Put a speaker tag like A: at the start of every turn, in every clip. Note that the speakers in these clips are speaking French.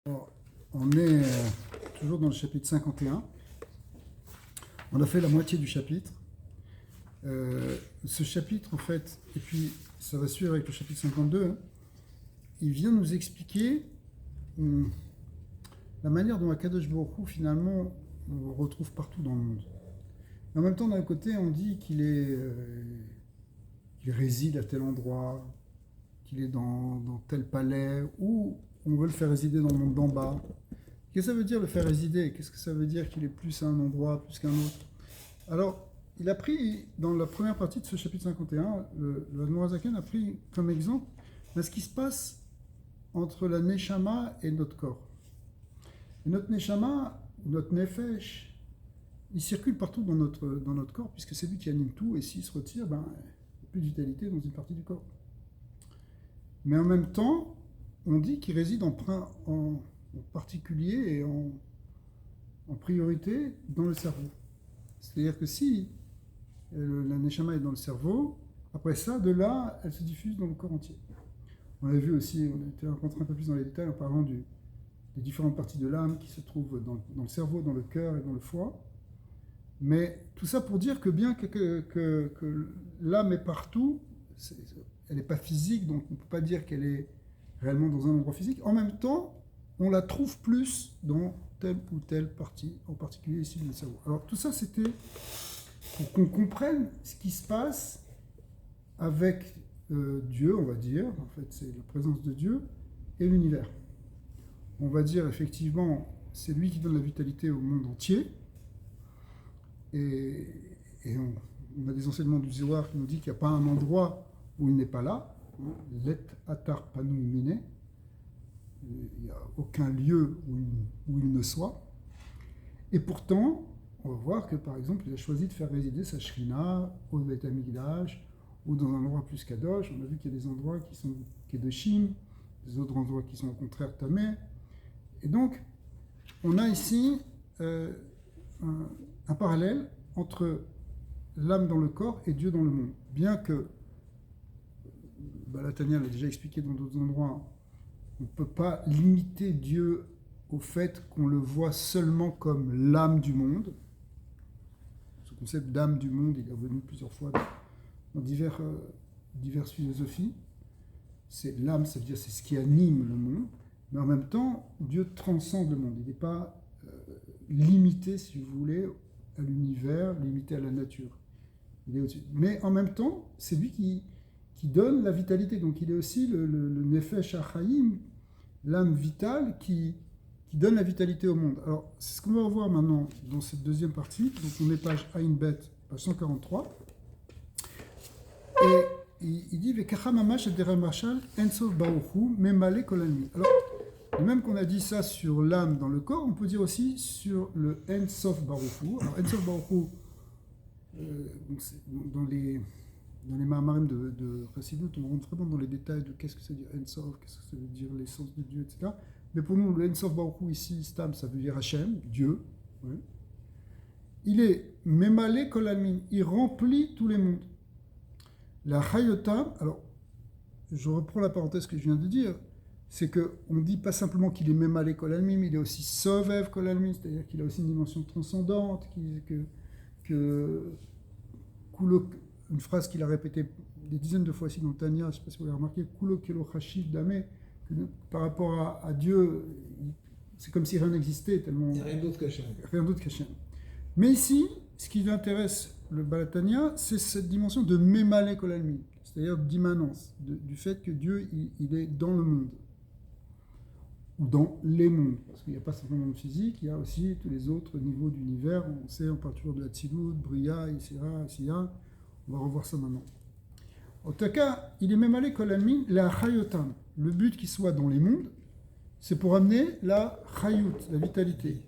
A: Alors, on est toujours dans le chapitre 51. On a fait la moitié du chapitre. Ce chapitre, en fait, et puis ça va suivre avec le chapitre 52, hein, il vient nous expliquer la manière dont Akadosh Baruch Hu, finalement, on le retrouve partout dans le monde. Mais en même temps, d'un côté, on dit qu'il réside à tel endroit, qu'il est dans tel palais, ou on veut le faire résider dans le monde d'en bas. Qu'est-ce que ça veut dire le faire résider? Qu'est-ce que ça veut dire qu'il est plus à un endroit, plus qu'un autre? Alors, il a pris, dans la première partie de ce chapitre 51, le Admorazaken a pris comme exemple ce qui se passe entre la Neshama et notre corps. Et notre Neshama, notre Nefesh, il circule partout dans notre corps, puisque c'est lui qui anime tout, et s'il se retire, il n'y a plus de vitalité dans une partie du corps. Mais en même temps, on dit qu'il réside en particulier et en priorité dans le cerveau. C'est-à-dire que si la Neshama est dans le cerveau, après ça, de là, elle se diffuse dans le corps entier. On l'a vu aussi, on a été rencontré un peu plus dans les détails en parlant des différentes parties de l'âme qui se trouvent dans le cerveau, dans le cœur et dans le foie. Mais tout ça pour dire que bien que l'âme est partout, elle n'est pas physique, donc on ne peut pas dire qu'elle est réellement dans un endroit physique. En même temps, on la trouve plus dans telle ou telle partie, en particulier ici dans le cerveau. Alors tout ça, c'était pour qu'on comprenne ce qui se passe avec Dieu, on va dire. En fait, c'est la présence de Dieu et l'univers. On va dire effectivement, c'est lui qui donne la vitalité au monde entier. Et on a des enseignements du Zohar qui nous disent qu'il n'y a pas un endroit où il n'est pas là. Let atar panu mine. Il n'y a aucun lieu où il ne soit. Et pourtant, on va voir que par exemple, il a choisi de faire résider sa Shrina au Beth Amikdash ou dans un endroit plus kadosh. On a vu qu'il y a des endroits qui sont kedoshim, des autres endroits qui sont au contraire tamé. Et donc, on a ici un parallèle entre l'âme dans le corps et Dieu dans le monde. Bien que Balatania l'a déjà expliqué dans d'autres endroits, on ne peut pas limiter Dieu au fait qu'on le voit seulement comme l'âme du monde. Ce concept d'âme du monde, il est revenu plusieurs fois dans diverses philosophies. C'est l'âme, ça veut dire c'est ce qui anime le monde, mais en même temps, Dieu transcende le monde. Il n'est pas limité, si vous voulez, à l'univers, limité à la nature. Il est au-dessus. Mais en même temps, c'est lui qui donne la vitalité. Donc il est aussi le Nefesh HaChaim, l'âme vitale qui donne la vitalité au monde. Alors, c'est ce qu'on va revoir maintenant dans cette deuxième partie. Donc on est page Ayin Bet, page 143. Et il dit Vekacha mamash et deremachal ensof baruchu memale kolalmi. Alors, de même qu'on a dit ça sur l'âme dans le corps, on peut dire aussi sur le ensof baruchu. Alors, ensof baruchu, dans les Mahamarim de Chassidut, on rentre vraiment dans les détails de qu'est-ce que ça veut dire Ensof, qu'est-ce que ça veut dire l'essence de Dieu, etc. Mais pour nous, le Ensof Baruch Hu ici, Stam, ça veut dire Hachem, Dieu. Ouais. Il est Memale Kol Almin, il remplit tous les mondes. La Chayotam, alors je reprends la parenthèse que je viens de dire, c'est qu'on dit pas simplement qu'il est Memale Kol Almin, mais il est aussi Sovev Kol Almin, c'est-à-dire qu'il a aussi une dimension transcendante, une phrase qu'il a répétée des dizaines de fois ici dans Tanya, je ne sais pas si vous l'avez remarqué, Kulo Kelo Chashiv Dame, par rapport à Dieu, c'est comme si rien n'existait, tellement.
B: Il n'y a rien d'autre qu'Hachem.
A: Rien d'autre qu'Hachem. Mais ici, ce qui intéresse le Balatania, c'est cette dimension de Memale Kolalmi, c'est-à-dire d'immanence, du fait que Dieu, il est dans le monde, ou dans les mondes, parce qu'il n'y a pas simplement le monde physique, il y a aussi tous les autres niveaux d'univers, on sait en particulier de la Tzilut, Bria, Isira, Asiya, on va revoir ça maintenant. En tout cas, il est même allé Kolalmin, la Chayotam. Le but qu'il soit dans les mondes, c'est pour amener la Chayut, la vitalité.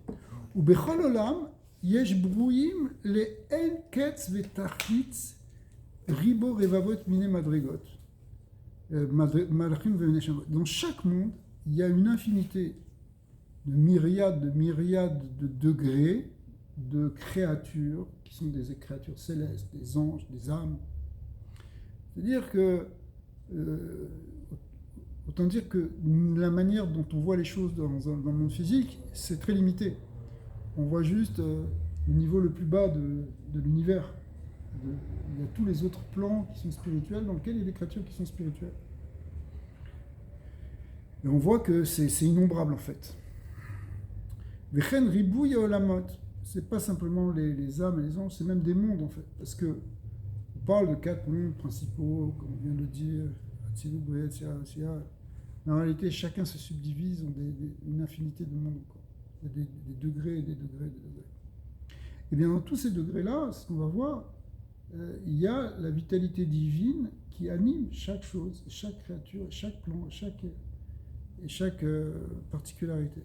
A: Ou Bechol Olam, Yesh Brouyim, les En Ketz Vetachitz, Ribo Revavot Mine Madrigot. Malachim Venechamot. Dans chaque monde, il y a une infinité de myriades de degrés de créatures qui sont des créatures célestes, des anges, des âmes. C'est-à-dire que Autant dire que la manière dont on voit les choses dans le monde physique, c'est très limité. On voit juste le niveau le plus bas de l'univers. Il y a tous les autres plans qui sont spirituels, dans lesquels il y a des créatures qui sont spirituelles. Et on voit que c'est innombrable en fait. Vechen ribouya olamot, c'est pas simplement les âmes et les anges, c'est même des mondes en fait. Parce que on parle de 4 mondes principaux, comme on vient de le dire, Atzilut, Bria, Tzia, Sia. Mais en réalité, chacun se subdivise en une infinité de mondes. Quoi. Il y a des degrés et des degrés et des degrés. Et bien dans tous ces degrés-là, ce qu'on va voir, il y a la vitalité divine qui anime chaque chose, chaque créature, chaque plan, chaque particularité.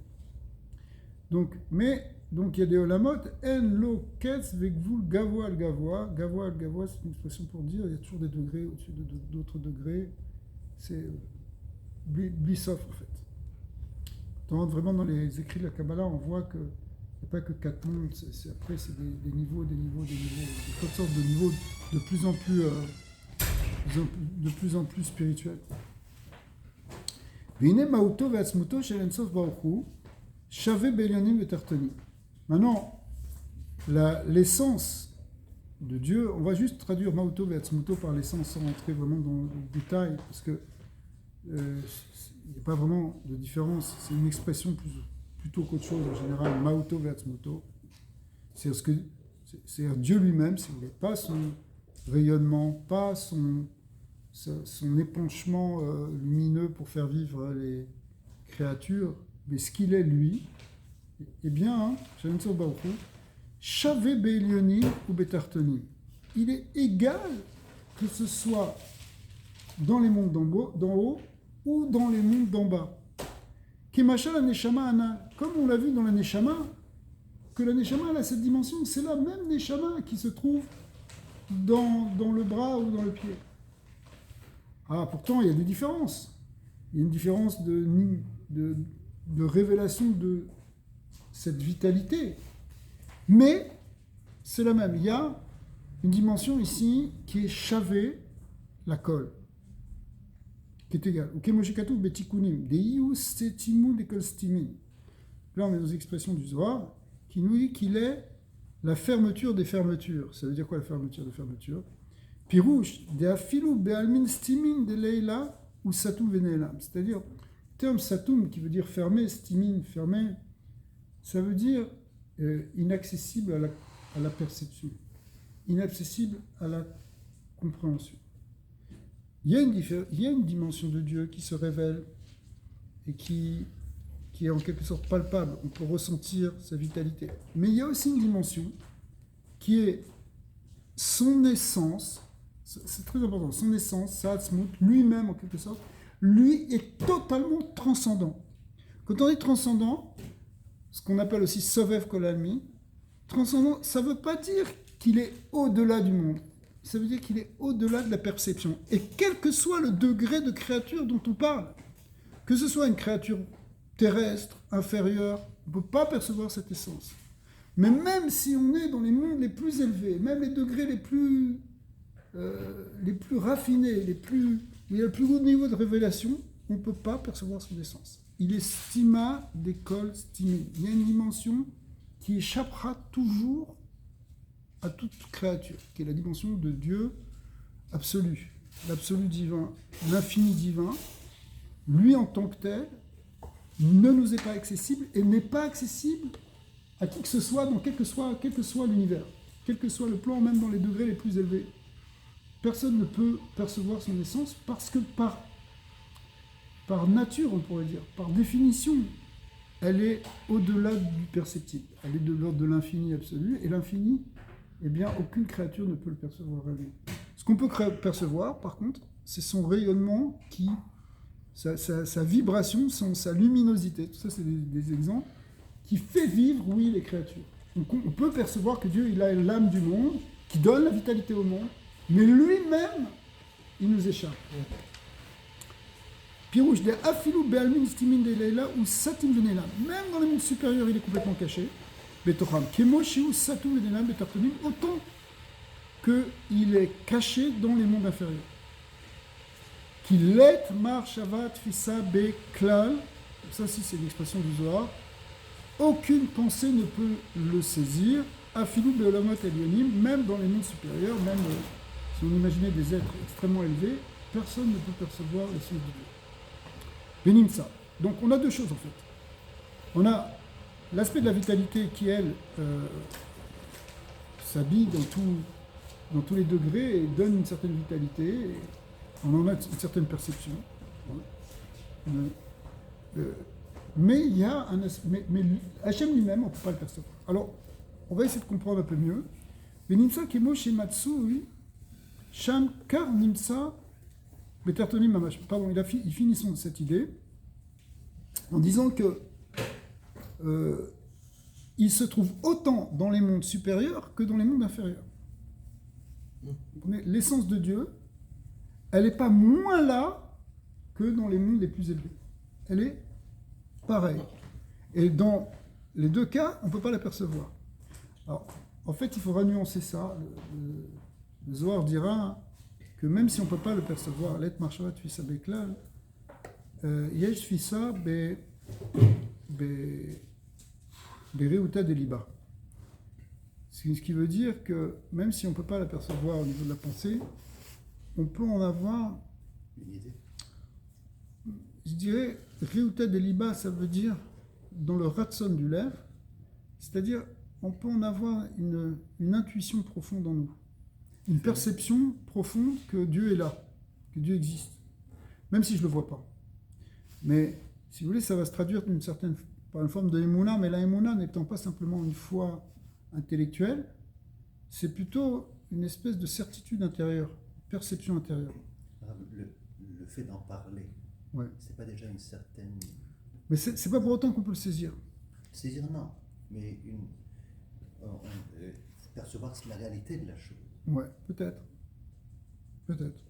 A: Donc il y a des olamot, en lo ketz vegvul gavoa al gavoa. Gavoa al gavoa, c'est une expression pour dire il y a toujours des degrés au-dessus d'autres degrés. C'est Blissoff en fait. Quand on rentre vraiment dans les écrits de la Kabbalah, on voit que il n'y a pas que 4 mondes, après c'est des niveaux, toutes sortes de niveaux de plus en plus spirituels. Maintenant, l'essence de Dieu, on va juste traduire Mauto Ve'atzmuto par l'essence sans rentrer vraiment dans le détail, parce que il n'y a pas vraiment de différence, c'est une expression plutôt qu'autre chose en général, Mauto Ve'atzmuto, c'est Dieu lui-même, si vous voulez, pas son rayonnement, pas son épanchement lumineux pour faire vivre les créatures, mais ce qu'il est lui, eh bien, Shavé Be'elyonim ou Betartonim, il est égal que ce soit dans les mondes d'en haut ou dans les mondes d'en bas. Kemasha la Neshama Ana, comme on l'a vu dans la Neshama, que la Neshama elle a cette dimension, c'est la même Neshama qui se trouve dans le bras ou dans le pied. Ah, pourtant, il y a des différences. Il y a une différence de révélation de cette vitalité. Mais c'est la même. Il y a une dimension ici qui est Shavé, la colle, qui est égale. Là, on est dans l'expression du Zohar, qui nous dit qu'il est la fermeture des fermetures. Ça veut dire quoi la fermeture des fermetures? Pirouche, de afilou be'almin stimin de leila ou satum venelam. C'est-à-dire, le terme satum qui veut dire fermé, stimin, fermé, ça veut dire inaccessible à la perception, inaccessible à la compréhension. Il y a une dimension de Dieu qui se révèle et qui est en quelque sorte palpable, on peut ressentir sa vitalité. Mais il y a aussi une dimension qui est son essence, c'est très important, son essence, Sa'atzmut, lui-même en quelque sorte, lui est totalement transcendant. Quand on dit transcendant, ce qu'on appelle aussi Sovev Kolalmi, transcendant, ça ne veut pas dire qu'il est au-delà du monde, ça veut dire qu'il est au-delà de la perception. Et quel que soit le degré de créature dont on parle, que ce soit une créature terrestre, inférieure, on ne peut pas percevoir cette essence. Mais même si on est dans les mondes les plus élevés, même les degrés les plus raffinés, où il y a le plus haut niveau de révélation, on ne peut pas percevoir son essence. Il est stima d'école stimée. Il y a une dimension qui échappera toujours à toute créature, qui est la dimension de Dieu absolu, l'absolu divin, l'infini divin, lui en tant que tel, ne nous est pas accessible et n'est pas accessible à qui que ce soit, dans quel que soit l'univers, quel que soit le plan, même dans les degrés les plus élevés. Personne ne peut percevoir son essence parce que par nature, on pourrait dire, par définition, elle est au-delà du perceptible. Elle est de l'ordre de l'infini absolu, et l'infini, eh bien, aucune créature ne peut le percevoir à lui. Ce qu'on peut percevoir, par contre, c'est son rayonnement sa vibration, sa luminosité, tout ça c'est des exemples, qui fait vivre, oui, les créatures. Donc on peut percevoir que Dieu, il a l'âme du monde, qui donne la vitalité au monde, mais lui-même, il nous échappe. Pirouche de afilou be'almin stimin de leila ou satim venelam. Même dans le monde supérieur, il est complètement caché. Betocham kemo shiu satum venelam betartonim, autant qu'il est caché dans les mondes inférieurs. Kilet mar shavat fissa be klal. Ça aussi, c'est l'expression du Zohar. Aucune pensée ne peut le saisir. Afilou beolamot elyonim, même dans les mondes supérieurs, même si on imaginait des êtres extrêmement élevés, personne ne peut percevoir les sens de Dieu. Benimsa. Donc on a deux choses en fait. On a l'aspect de la vitalité qui, elle, s'habille dans tous les degrés et donne une certaine vitalité. Et on en a une certaine perception. Mais il y a un aspect. Mais Hachem lui-même, on ne peut pas le percevoir. Alors, on va essayer de comprendre un peu mieux. Benimsa kemo shematsui sham kar nimsa betertonim mamash. Pardon, il finit cette idée en disant que il se trouve autant dans les mondes supérieurs que dans les mondes inférieurs. L'essence de Dieu, elle n'est pas moins là que dans les mondes les plus élevés. Elle est pareille. Et dans les deux cas, on ne peut pas l'apercevoir. Alors, en fait, il faudra nuancer ça. Le Zohar dira que même si on ne peut pas le percevoir, l'et marchavat fissa beklal, yesh fissa bereuta deliba. Ce qui veut dire que même si on ne peut pas l'apercevoir au niveau de la pensée, on peut en avoir une idée. Je dirais, reuta deliba, ça veut dire dans le ratson du lèvre, c'est-à-dire on peut en avoir une intuition profonde en nous, une perception profonde que Dieu est là, que Dieu existe, même si je ne le vois pas. Mais si vous voulez, ça va se traduire par une forme de émouna, mais la émouna n'étant pas simplement une foi intellectuelle, c'est plutôt une espèce de certitude intérieure, perception intérieure.
B: Le fait d'en parler,
A: ouais.
B: C'est pas déjà une certaine...
A: Mais c'est pas pour autant qu'on peut le saisir.
B: Saisir, non, mais percevoir la réalité de la chose.
A: Ouais, peut-être. Peut-être.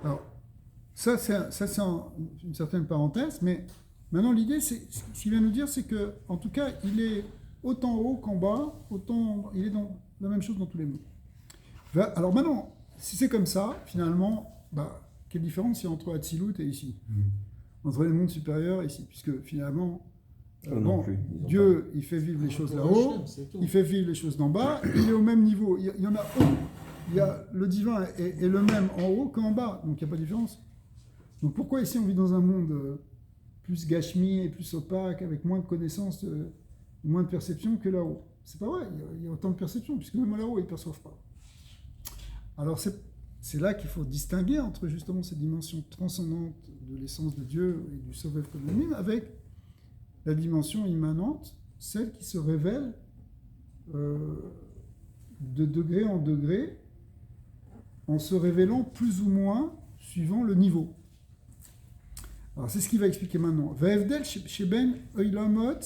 A: Alors, ça c'est une certaine parenthèse, mais maintenant l'idée, ce qu'il vient nous dire, c'est que, en tout cas, il est autant haut qu'en bas, il est dans la même chose dans tous les mondes. Alors maintenant, si c'est comme ça, finalement, quelle différence il y a entre Hatzilut et ici, entre les mondes supérieurs et ici, puisque finalement, Dieu, il fait vivre les choses là-haut, il fait vivre les choses d'en bas, il est au même niveau, il y en a le divin est le même en haut qu'en bas, donc il n'y a pas de différence. Donc pourquoi ici on vit dans un monde plus gashmi et plus opaque, avec moins de connaissances, moins de perception que là-haut? C'est pas vrai, il y a autant de perception, puisque même là-haut ils ne perçoivent pas. Alors c'est là qu'il faut distinguer entre justement cette dimension transcendante de l'essence de Dieu et du sauveur comme lui-même, avec la dimension immanente, celle qui se révèle de degré en degré, en se révélant plus ou moins suivant le niveau. Alors c'est ce qu'il va expliquer maintenant. Va'evdel sheben oilamot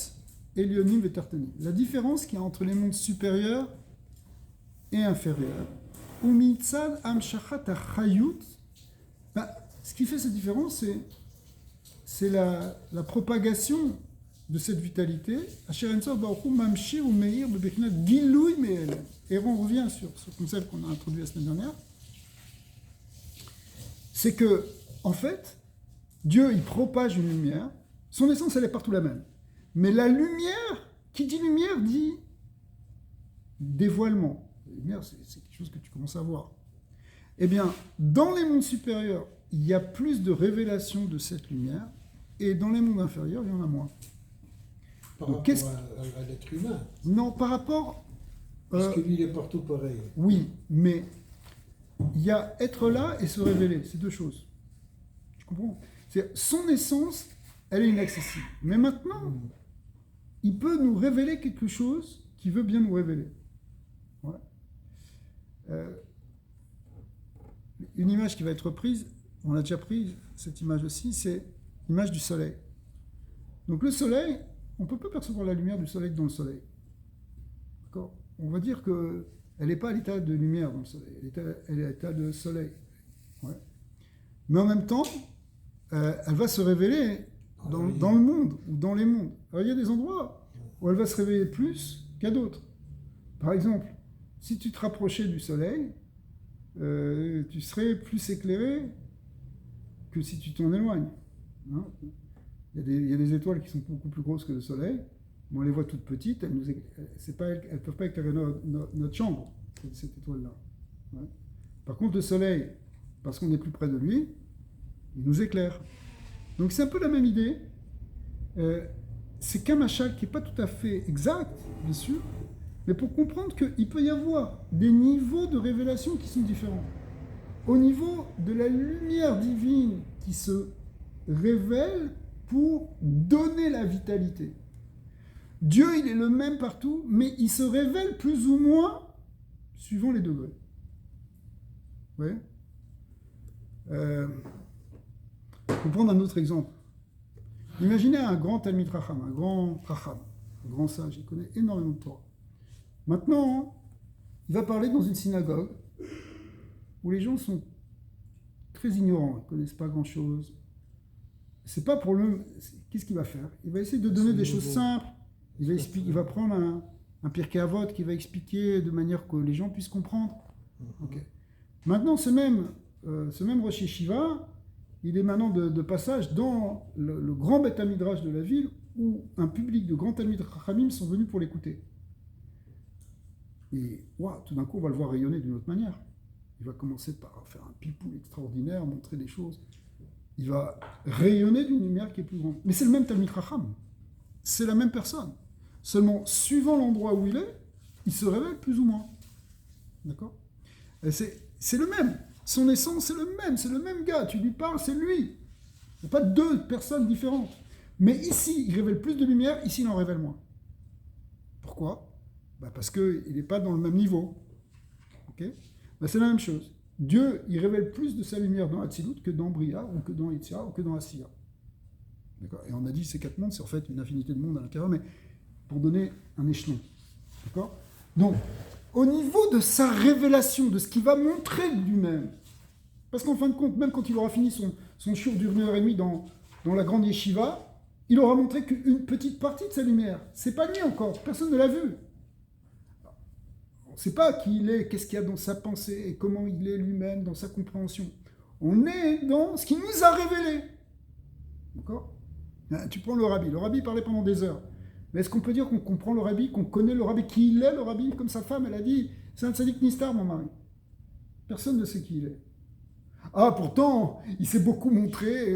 A: elyonim vetartanim. La différence qu'il y a entre les mondes supérieurs et inférieurs. Umitzad amshachat achayut. Ce qui fait cette différence, c'est la propagation de cette vitalité. Et on revient sur ce concept qu'on a introduit la semaine dernière. C'est que, en fait, Dieu, il propage une lumière. Son essence, elle est partout la même. Mais la lumière, qui dit lumière, dit dévoilement. La lumière, c'est quelque chose que tu commences à voir. Eh bien, dans les mondes supérieurs, il y a plus de révélation de cette lumière. Et dans les mondes inférieurs, il y en a moins.
C: Par rapport à l'être humain.
A: Non, par rapport...
C: Parce que lui, il est partout pareil.
A: Oui, mais il y a être là et se révéler. C'est deux choses. Tu comprends? Son essence, elle est inaccessible. Mais maintenant, il peut nous révéler quelque chose qu'il veut bien nous révéler. Ouais. Une image qui va être prise, on a déjà pris cette image aussi, c'est l'image du soleil. Donc le soleil, on ne peut pas percevoir la lumière du soleil dans le soleil. D'accord? On va dire qu'elle n'est pas à l'état de lumière dans le soleil, elle est à l'état de soleil. Ouais. Mais en même temps, elle va se révéler dans le monde, ou dans les mondes. Alors il y a des endroits où elle va se révéler plus qu'à d'autres. Par exemple, si tu te rapprochais du soleil, tu serais plus éclairé que si tu t'en éloignes. Hein. Il y a des étoiles qui sont beaucoup plus grosses que le Soleil, mais on les voit toutes petites, elles ne peuvent pas éclairer notre chambre, cette étoile-là. Ouais. Par contre, le Soleil, parce qu'on est plus près de lui, il nous éclaire. Donc c'est un peu la même idée. C'est qu'un machal qui n'est pas tout à fait exact, bien sûr, mais pour comprendre qu'il peut y avoir des niveaux de révélation qui sont différents. Au niveau de la lumière divine qui se révèle pour donner la vitalité. Dieu, il est le même partout, mais il se révèle plus ou moins suivant les degrés. Vous voyez ? Pour prendre un autre exemple. Imaginez un grand Talmid Racham, un grand sage, il connaît énormément de Torah. Maintenant, il va parler dans une synagogue où les gens sont très ignorants, ils ne connaissent pas grand-chose. C'est pas pour le... Qu'est-ce qu'il va faire ? Il va essayer de donner des choses simples. Il va prendre un Pirkei Avot qui va expliquer de manière que les gens puissent comprendre. Okay. Maintenant, ce même Rosh Yeshiva, il est maintenant de passage dans le grand Beth Midrash de la ville où un public de grands Talmid Chachamim sont venus pour l'écouter. Et tout d'un coup, on va le voir rayonner d'une autre manière. Il va commencer par faire un pipoule extraordinaire, montrer des choses. Il va rayonner d'une lumière qui est plus grande. Mais c'est le même Talmid Chacham. C'est la même personne. Seulement, suivant l'endroit où il est, il se révèle plus ou moins. D'accord ? C'est le même. Son essence, c'est le même gars. Tu lui parles, c'est lui. Il n'y a pas deux personnes différentes. Mais ici, il révèle plus de lumière, ici, il en révèle moins. Pourquoi ? Parce qu'il n'est pas dans le même niveau. Okay ? C'est la même chose. Dieu, il révèle plus de sa lumière dans Hatzilut que dans Bria, ou que dans Yitzhak, ou que dans Asiya. D'accord ? Et on a dit ces 4 mondes, c'est en fait une infinité de mondes à l'intérieur, mais pour donner un échelon. D'accord ? Donc, au niveau de sa révélation, de ce qu'il va montrer de lui-même, parce qu'en fin de compte, même quand il aura fini son shiur d'1h30 dans la grande yeshiva, il aura montré qu'une petite partie de sa lumière. C'est pas lui encore, personne ne l'a vu. On ne sait pas qui il est, qu'est-ce qu'il y a dans sa pensée, et comment il est lui-même, dans sa compréhension. On est dans ce qu'il nous a révélé. D'accord ? Tu prends le rabbi parlait pendant des heures. Mais est-ce qu'on peut dire qu'on comprend le rabbi, qu'on connaît le rabbi, qui il est le rabbi, comme sa femme, elle a dit, c'est un tzaddik nistar, mon mari. Personne ne sait qui il est. Ah, pourtant, il s'est beaucoup montré,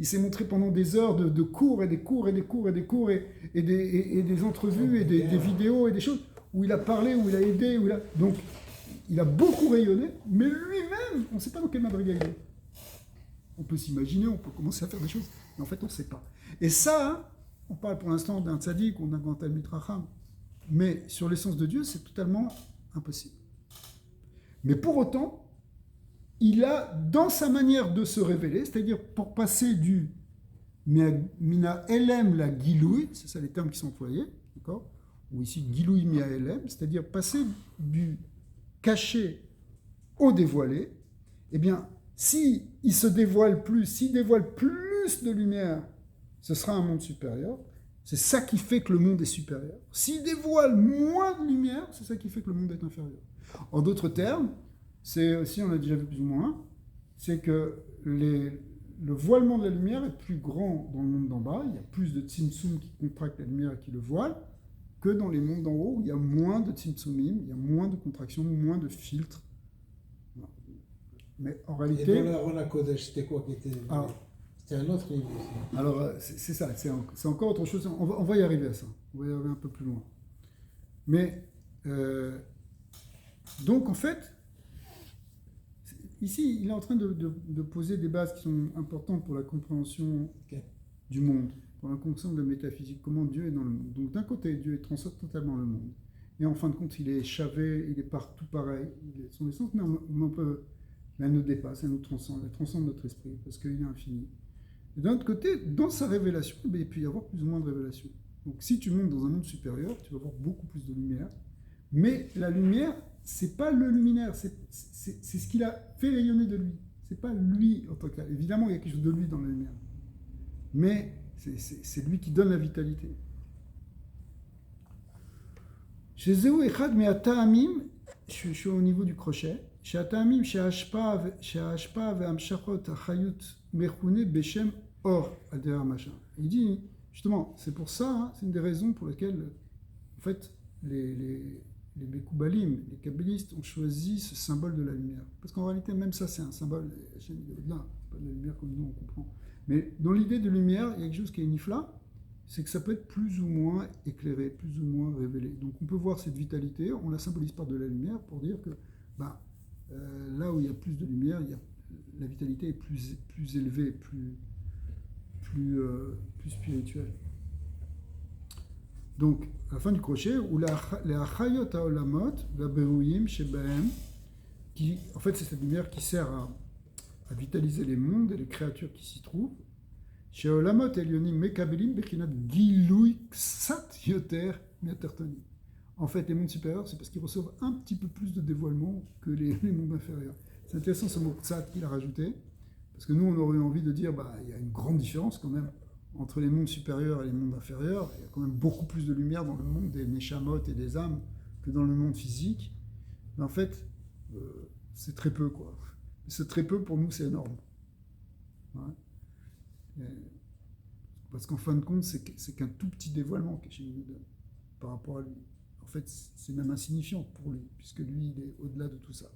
A: il s'est montré pendant des heures de cours et des cours et des cours et des cours et des entrevues et des vidéos et des choses où il a parlé, où il a aidé, donc il a beaucoup rayonné, mais lui-même, on ne sait pas dans quel madrigal il est. On peut s'imaginer, on peut commencer à faire des choses, mais en fait, on ne sait pas. Et ça, on parle pour l'instant d'un tzaddik ou d'un grand Talmid Chacham, mais sur l'essence de Dieu, c'est totalement impossible. Mais pour autant, il a, dans sa manière de se révéler, c'est-à-dire pour passer du mina elem la giloui, c'est ça les termes qui sont employés, d'accord ? Ou ici giloui mia elem, c'est-à-dire passer du caché au dévoilé, eh bien, si il se dévoile plus, s'il dévoile plus de lumière, ce sera un monde supérieur. C'est ça qui fait que le monde est supérieur. S'il dévoile moins de lumière, c'est ça qui fait que le monde est inférieur. En d'autres termes, c'est aussi, on l'a déjà vu plus ou moins, c'est que le voilement de la lumière est plus grand dans le monde d'en bas, il y a plus de tzimtzum qui contractent la lumière et qui le voilent, que dans les mondes d'en haut, où il y a moins de tzimtzumim, il y a moins de contractions, moins de filtres. Mais en réalité...
C: Et dans la Rona Kodesh, c'était quoi qui était... C'était un autre livre aussi.
A: Alors, c'est ça, c'est encore autre chose. On va y arriver à ça. On va y arriver un peu plus loin. Mais, donc, en fait, ici, il est en train de poser des bases qui sont importantes pour la compréhension du monde, pour la compréhension de la métaphysique, comment Dieu est dans le monde. Donc, d'un côté, Dieu transcende totalement le monde. Et en fin de compte, il est chavé, il est partout pareil. Il est son essence, mais elle nous dépasse, elle nous transcende, elle transcende notre esprit, parce qu'il est infini. Et d'un autre côté, dans sa révélation, il peut y avoir plus ou moins de révélations. Donc si tu montes dans un monde supérieur, tu vas avoir beaucoup plus de lumière. Mais la lumière, c'est pas le luminaire, c'est ce qu'il a fait rayonner de lui. C'est pas lui en tant que tel. Évidemment, il y a quelque chose de lui dans la lumière. Mais c'est lui qui donne la vitalité. Chez Zéou Echad Me'ata Amim, je suis au niveau du crochet. שהטעמים שההשפעה והמשכות החיות מכונה בשם אור על דרך המשל. Il dit, justement, c'est pour ça, c'est une des raisons pour lesquelles, en fait, les Mekoubalim, les kabbalistes ont choisi ce symbole de la lumière. Parce qu'en réalité, même ça, c'est un symbole, là, pas de la lumière comme nous, on comprend. Mais dans l'idée de lumière, il y a quelque chose qui est nifla, c'est que ça peut être plus ou moins éclairé, plus ou moins révélé. Donc on peut voir cette vitalité, on la symbolise par de la lumière pour dire que là où il y a plus de lumière, la vitalité est plus élevée, plus spirituelle. Donc, à la fin du crochet, où les achayot haolamot, la beruim shebahem, qui, en fait, c'est cette lumière qui sert à vitaliser les mondes et les créatures qui s'y trouvent. Chez haolamot elyonim mekabelim bechinat gilui ksat yoter miatertonim. En fait, les mondes supérieurs, c'est parce qu'ils reçoivent un petit peu plus de dévoilement que les mondes inférieurs. C'est intéressant ce mot ksat qu'il a rajouté, parce que nous, on aurait envie de dire, il y a une grande différence quand même entre les mondes supérieurs et les mondes inférieurs. Il y a quand même beaucoup plus de lumière dans le monde des neshamot et des âmes que dans le monde physique. Mais en fait, c'est très peu, quoi. Ce très peu, pour nous, c'est énorme. Ouais. Parce qu'en fin de compte, c'est qu'un tout petit dévoilement que chez nous par rapport à lui. En fait, c'est même insignifiant pour lui, puisque lui, il est au-delà de tout ça.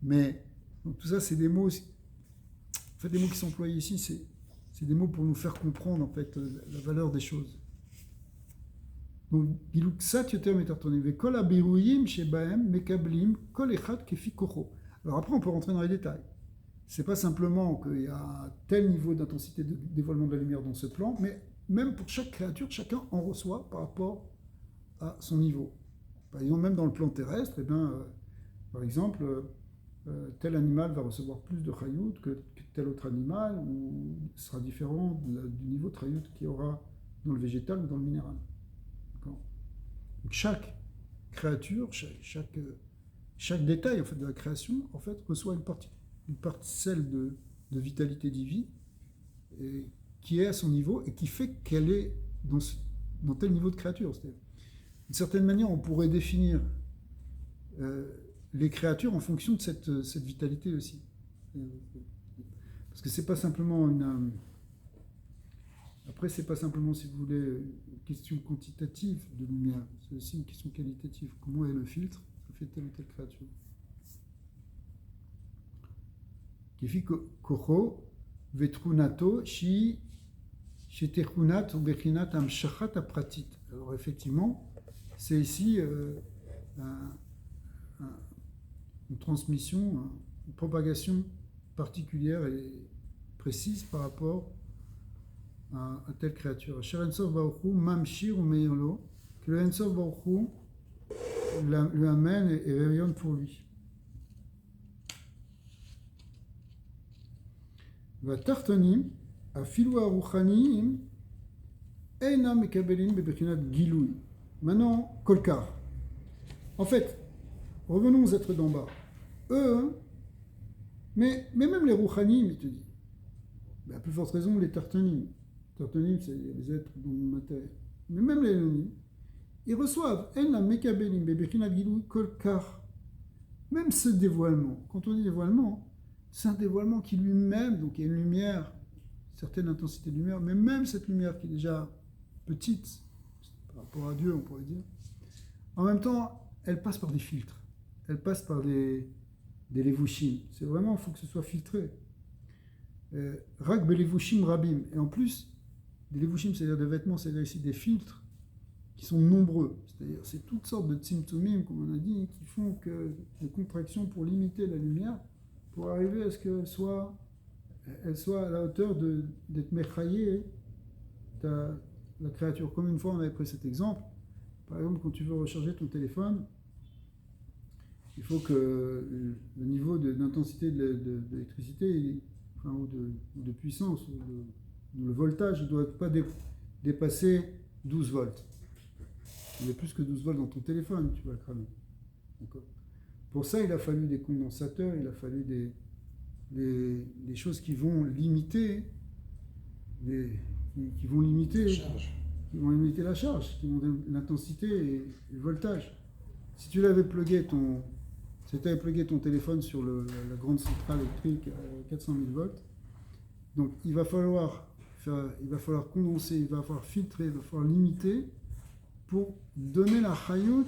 A: Mais donc, tout ça, c'est des mots. En fait, des mots qui sont employés ici, c'est des mots pour nous faire comprendre en fait la valeur des choses. Donc, Giluksat yoter metartonim vekol abiruim shebahem mekablim kol echad kefi kocho. Alors après, on peut rentrer dans les détails. C'est pas simplement qu'il y a tel niveau d'intensité de dévoilement de la lumière dans ce plan, mais même pour chaque créature, chacun en reçoit par rapport à son niveau. Par exemple, même dans le plan terrestre, par exemple, tel animal va recevoir plus de chayout que tel autre animal, ou sera différent du niveau de chayout qu'il y aura dans le végétal ou dans le minéral. D'accord ? Donc chaque créature, chaque détail en fait, de la création en fait, reçoit une parcelle de vitalité divine et qui est à son niveau et qui fait qu'elle est dans tel niveau de créature. C'est-à-dire, d'une certaine manière, on pourrait définir les créatures en fonction de cette vitalité aussi. Parce que c'est pas simplement après, c'est pas simplement, si vous voulez, une question quantitative de lumière, c'est aussi une question qualitative. Comment est le filtre que fait telle ou telle créature? Kifi kocho vetrunato shi shetechunat ou bechinat amshachat apratit. Alors effectivement, c'est ici une transmission, une propagation particulière et précise par rapport à telle créature. Asher Ensof Baruch Hu mamshir ou meirlo, que le Ensof Baruch Hu le amène et rayonne pour lui. Va tartonim afilu aruchanim einam mekabelim bebechinat gilui. Maintenant, kolkar. En fait, revenons aux êtres d'en bas. Eux, mais même les rouchanim, il te dit, à plus forte raison, les tartonim. Tartonim, c'est les êtres dans le matériel. Mais même les élonim, ils reçoivent einam mekabelim bebechinat gilui kolkar. Même ce dévoilement, quand on dit dévoilement, c'est un dévoilement qui lui-même, donc il y a une lumière, une certaine intensité de lumière, mais même cette lumière qui est déjà petite, par rapport à Dieu, on pourrait dire, en même temps, elle passe par des filtres, elle passe par des levushim. C'est vraiment, il faut que ce soit filtré. Rak belevushim rabim. Et en plus, des levushim, c'est-à-dire des vêtements, c'est-à-dire ici des filtres qui sont nombreux. C'est-à-dire, c'est toutes sortes de tzimtzumim, comme on a dit, qui font que des contractions pour limiter la lumière, pour arriver à ce qu'elle soit à la hauteur d'être mechaillée la créature. Comme une fois on avait pris cet exemple, par exemple quand tu veux recharger ton téléphone, il faut que le niveau d'intensité de l'électricité ou de puissance, ou le voltage ne doit pas dépasser 12 volts. Il y a plus que 12 volts dans ton téléphone, tu vas le cramer. D'accord. Pour ça, il a fallu des condensateurs, il a fallu des choses qui vont limiter la charge, qui vont donner l'intensité et le voltage. Si tu l'avais plugué Si tu avais plugué ton téléphone sur la grande centrale électrique à 400 000 volts, donc il va falloir condenser, il va falloir filtrer, il va falloir limiter pour donner la chayout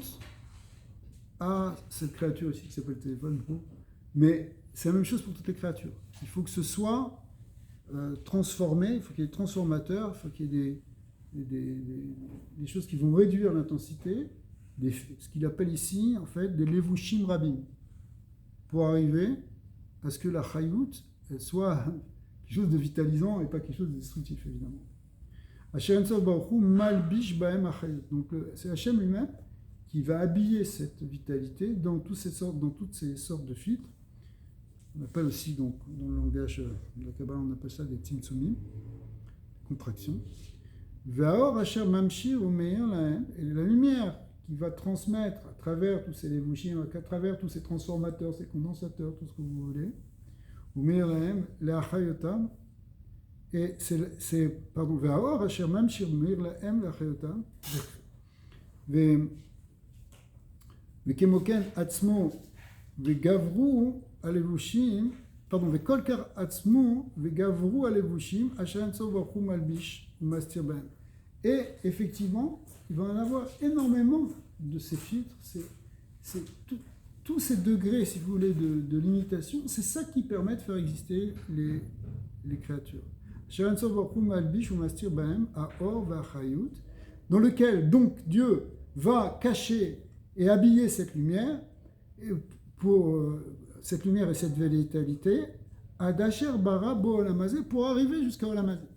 A: à cette créature ici qui s'appelle le téléphone. Mais c'est la même chose pour toutes les créatures. Il faut que ce soit transformé, il faut qu'il y ait des transformateurs, il faut qu'il y ait des choses qui vont réduire l'intensité, ce qu'il appelle ici en fait des levushim rabim, pour arriver à ce que la chayout elle soit quelque chose de vitalisant et pas quelque chose de destructif évidemment. Asher Ensof Baruch Hu malbish bahem achayut. Donc c'est Hachem lui-même qui va habiller cette vitalité dans toutes ces sortes de filtres. On appelle aussi, donc, dans le langage de la Kabbalah, on appelle ça des tzimtzumim, contractions. Ve'aor asher mamshir umeir lahem, et la lumière qui va transmettre à travers tous ces levushim, à travers tous ces transformateurs, ces condensateurs, tout ce que vous voulez, umeir lahem, le'achayotam, et pardon, ve'aor asher mamshir umeir lahem le'achayotam, ve'kemoken atzmo ve'gavru הלבושים, פרדון, וכל כך עצמו וגברו הלבושים, אשר אין סוף ברוך הוא מלביש ומסתיר בהם. Et effectivement, il va en avoir énormément de ces filtres, tous ces degrés, si vous voulez, de limitation, c'est ça qui permet de faire exister les créatures. אשר אין סוף ברוך הוא מלביש ומסתיר בהם, האור והחיות, dans lequel donc Dieu va cacher et habiller cette lumière, cette lumière et cette vitalité, à Dacher Bara Bo Olamazé, pour arriver jusqu'à Olamazé.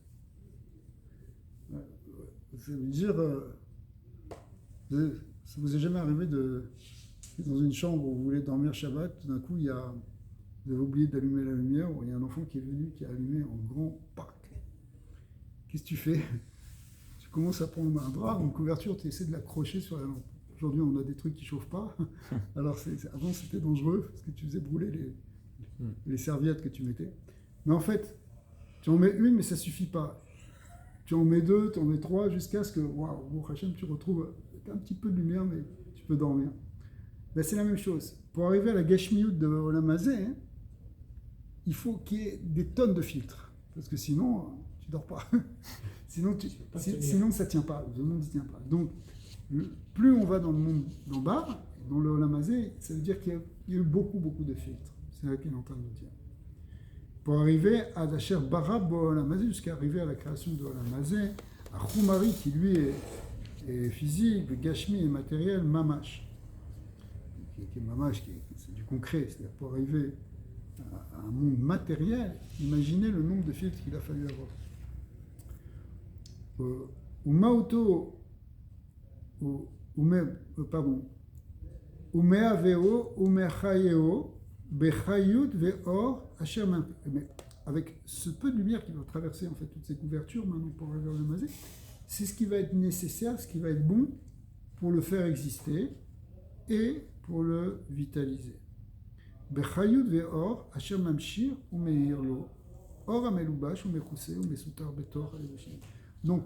A: Ça veut dire, ça vous est jamais arrivé dans une chambre où vous voulez dormir Shabbat, tout d'un coup, vous avez oublié d'allumer la lumière, ou il y a un enfant qui est venu, qui a allumé en grand parc. Qu'est-ce que tu fais? Tu commences à prendre un drap, une couverture, tu essaies de l'accrocher sur la lampe. Aujourd'hui, on a des trucs qui ne chauffent pas. Alors, avant, c'était dangereux parce que tu faisais brûler les serviettes que tu mettais. Mais en fait, tu en mets une, mais ça ne suffit pas. Tu en mets deux, tu en mets trois, jusqu'à ce que, waouh, Hachem, tu retrouves un petit peu de lumière, mais tu peux dormir. Ben, c'est la même chose. Pour arriver à la Gashmiyut de Olam Hazeh, il faut qu'il y ait des tonnes de filtres. Parce que sinon, tu ne dors pas. sinon, ça ne tient pas. Le monde ne tient pas. Donc, plus on va dans le monde d'en bas, dans le Olam Hazeh, ça veut dire qu'il y a eu beaucoup de filtres. C'est ça qu'il est en train de nous dire. Pour arriver à Dacher Barab Olam Hazeh, jusqu'à arriver à la création de Olam Hazeh, à Khumari qui lui est physique, Gashmi est matériel, Mamash. Qui est Mamash, c'est du concret, c'est-à-dire pour arriver à un monde matériel, imaginez le nombre de filtres qu'il a fallu avoir. Umauto avec ce peu de lumière qui va traverser en fait toutes ces couvertures maintenant pour arriver au Lamazé, c'est ce qui va être nécessaire, ce qui va être bon pour le faire exister et pour le vitaliser. Bechayut ve'or asher mamshir umeir lo or amelubash umechuse umesutar betor halevashim. Donc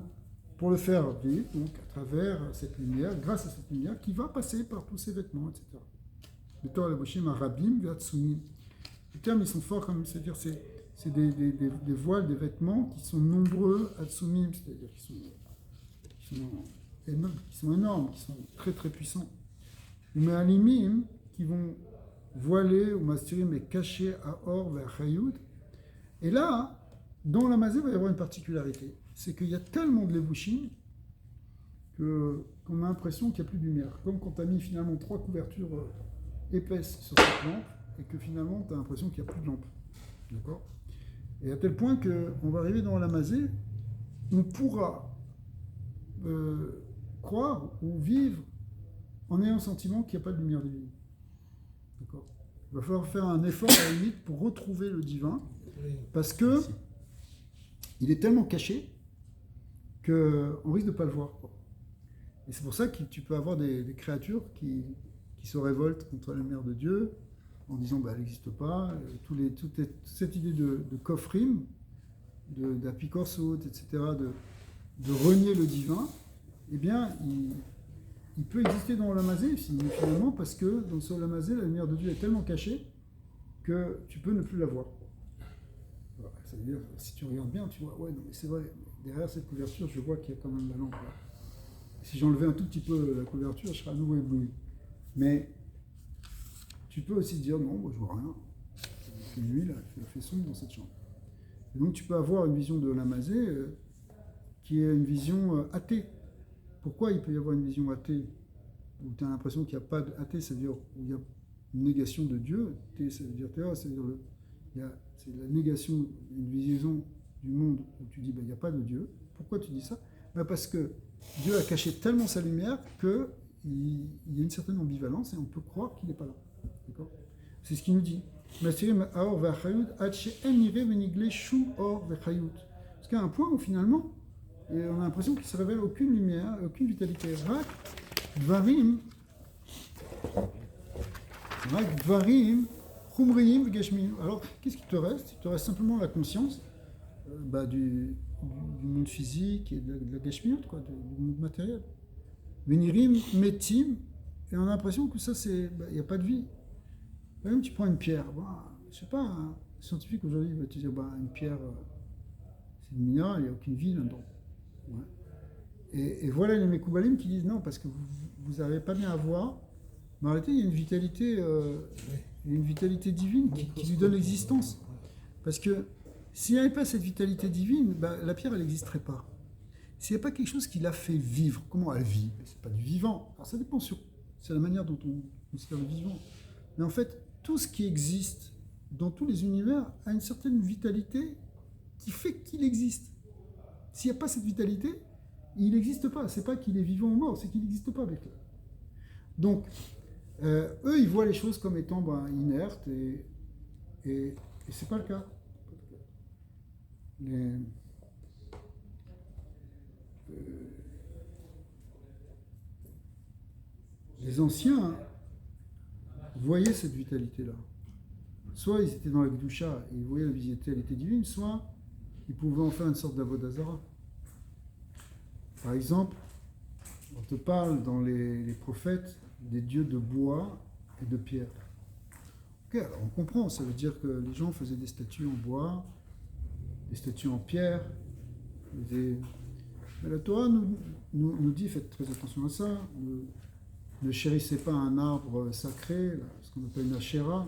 A: pour le faire vivre, donc à travers cette lumière, grâce à cette lumière qui va passer par tous ces vêtements, etc. Betor halevashim arabim ve'atsumim. Les termes ils sont forts quand même, c'est-à-dire c'est des voiles, des vêtements qui sont nombreux, atsumim, c'est-à-dire qui sont énormes, qui sont très très puissants. Mais alimim qui vont voiler ou mastirim et cacher à or vers Chayoud. Et là, dans la Mazé, il va y avoir une particularité. C'est qu'il y a tellement de levushim qu'on a l'impression qu'il n'y a plus de lumière. Comme quand tu as mis finalement 3 couvertures épaisses sur cette lampe et que finalement tu as l'impression qu'il n'y a plus de lampe. D'accord? Et à tel point qu'on va arriver dans la Mazé, on pourra croire ou vivre en ayant le sentiment qu'il n'y a pas de lumière divine. D'accord? Il va falloir faire un effort à la limite pour retrouver le divin, parce que il est tellement caché qu'on risque de ne pas le voir. Et c'est pour ça que tu peux avoir des créatures qui se révoltent contre la lumière de Dieu en disant elle n'existe pas. Toute cette idée de kofrim, d'apikorsot, etc., de renier le divin, eh bien, il peut exister dans Olamazé, finalement, parce que dans ce Olamazé, la lumière de Dieu est tellement cachée que tu peux ne plus la voir. Voilà, ça veut dire, si tu regardes bien, tu vois, ouais, non, mais c'est vrai, derrière cette couverture, je vois qu'il y a quand même la lampe là. Si j'enlevais un tout petit peu la couverture, je serais à nouveau ébloui. Mais tu peux aussi te dire, non, moi je vois rien. Il fait nuit, là, il fait sombre dans cette chambre. Et donc tu peux avoir une vision de Olamazé qui est une vision athée. Pourquoi il peut y avoir une vision athée où tu as l'impression qu'il n'y a pas d'athée, c'est-à-dire où il y a une négation de Dieu, thé, ça veut dire théos, c'est-à-dire c'est la négation, une vision du monde où tu dis il n'y a pas de Dieu. Pourquoi tu dis ça? Parce que Dieu a caché tellement sa lumière qu'il y a une certaine ambivalence et on peut croire qu'il n'est pas là. D'accord? C'est ce qu'il nous dit. Parce qu'à un point où finalement, on a l'impression qu'il ne se révèle aucune lumière, aucune vitalité. Dvarim, chumriyim, gashmiyim. Alors, qu'est-ce qui te reste? Il te reste simplement la conscience du monde physique et de la gashmiyut, quoi, du monde matériel. Venirim, metim, et on a l'impression que ça, il n'y a pas de vie. Même tu prends une pierre, je sais pas, un scientifique aujourd'hui va te dire, une pierre, c'est du minéral, il n'y a aucune vie là-dedans. Ouais. Et voilà les Mekoubalim qui disent non, parce que vous n'arrivez pas bien à voir, mais en réalité, il y a une vitalité divine qui lui donne existence. Parce que s'il n'y avait pas cette vitalité divine, la pierre, elle n'existerait pas. S'il n'y a pas quelque chose qui l'a fait vivre, comment elle vit? C'est pas du vivant. Alors ça dépend c'est la manière dont on considère le vivant. Mais en fait, tout ce qui existe dans tous les univers a une certaine vitalité qui fait qu'il existe. S'il n'y a pas cette vitalité, il n'existe pas. C'est pas qu'il est vivant ou mort, c'est qu'il n'existe pas avec eux. Donc, eux, ils voient les choses comme étant inertes et c'est pas le cas. Les anciens voyaient cette vitalité-là. Soit ils étaient dans la Gdusha et ils voyaient la vitalité divine, soit ils pouvaient en faire une sorte d'avodazara. Par exemple, on te parle dans les prophètes des dieux de bois et de pierre. Ok, alors on comprend, ça veut dire que les gens faisaient des statues en bois, des statues en pierre. Mais la Torah nous dit, faites très attention à ça, ne chérissez pas un arbre sacré, ce qu'on appelle une Asherah.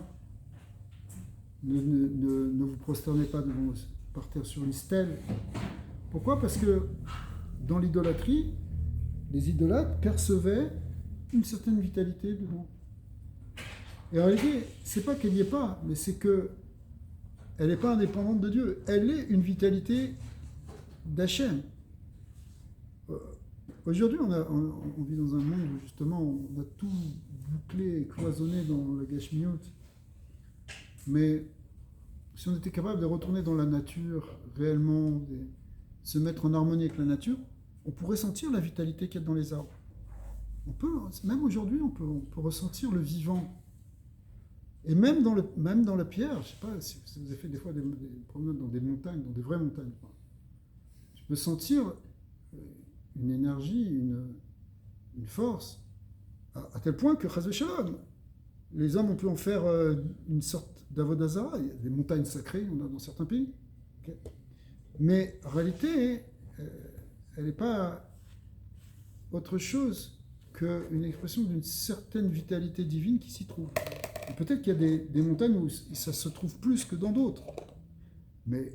A: Ne vous prosternez pas par terre sur une stèle. Pourquoi? Parce que dans l'idolâtrie, les idolâtres percevaient une certaine vitalité dedans. Et en réalité, c'est pas qu'elle n'y est pas, mais c'est que elle n'est pas indépendante de Dieu. Elle est une vitalité d'Hachem. Aujourd'hui, on vit dans un monde où justement on a tout bouclé et cloisonné dans la Gashmiyut. Mais si on était capable de retourner dans la nature réellement, de se mettre en harmonie avec la nature, on pourrait sentir la vitalité qu'il y a dans les arbres. Même aujourd'hui, on peut ressentir le vivant. Et même dans la pierre, je ne sais pas si vous avez fait des fois des promenades dans des montagnes, dans des vraies montagnes. Tu peux sentir une énergie, une force, à tel point que, chas v'shalom, les hommes ont pu en faire une sorte d'avodazara. Il y a des montagnes sacrées, on a dans certains pays. Okay. Mais en réalité, elle n'est pas autre chose qu'une expression d'une certaine vitalité divine qui s'y trouve. Et peut-être qu'il y a des montagnes où ça se trouve plus que dans d'autres. Mais,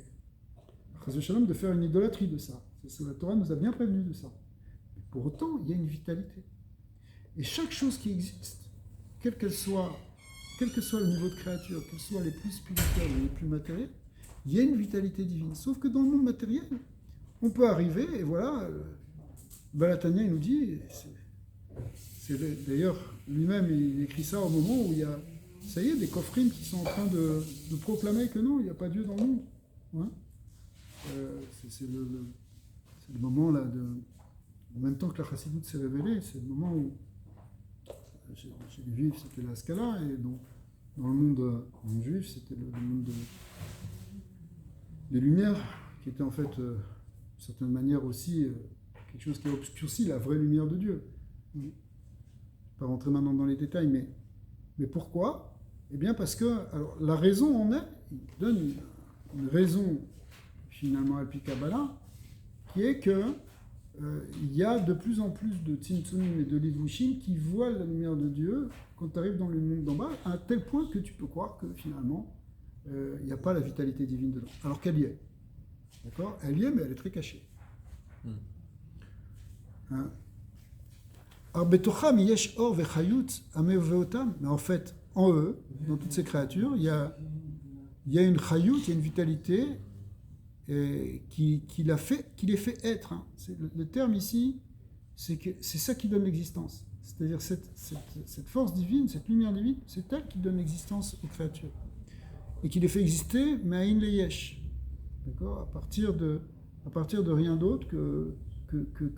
A: chas v'shalom, de faire une idolâtrie de ça. La Torah nous a bien prévenu de ça. Mais pour autant, il y a une vitalité. Et chaque chose qui existe, quel que soit le niveau de créature, qu'elles soient les plus spirituelles ou les plus matérielles, il y a une vitalité divine. Sauf que dans le monde matériel, on peut arriver, et voilà, Balatania, il nous dit, d'ailleurs, lui-même, il écrit ça au moment où il y a, ça y est, des coffrines qui sont en train de proclamer que non, il n'y a pas Dieu dans le monde. Hein, c'est le moment là, en même temps que la chassidoute s'est révélée, c'est le moment où chez les juifs c'était la Scala, et dans le monde juif c'était le monde des Lumières, qui était en fait d'une certaine manière aussi quelque chose qui a obscurci la vraie lumière de Dieu. pas rentrer maintenant dans les détails, mais pourquoi? Eh bien parce que alors, la raison en est, il donne une raison finalement à Kabbalah, qui est que il y a de plus en plus de Tzimtzumim et de Levushim qui voient la lumière de Dieu quand tu arrives dans le monde d'en bas, à tel point que tu peux croire que finalement, il n'y a pas la vitalité divine dedans. Alors qu'elle y est. D'accord? Elle y est, mais elle est très cachée. Hein? Mais en fait, en eux, dans toutes ces créatures, il y a une chayut, il y a une vitalité qui les fait être. Hein. Le terme ici, c'est ça qui donne l'existence. C'est-à-dire cette force divine, cette lumière divine, c'est elle qui donne l'existence aux créatures. Et qui les fait exister, ma'in le yesh. D'accord? À partir de rien d'autre que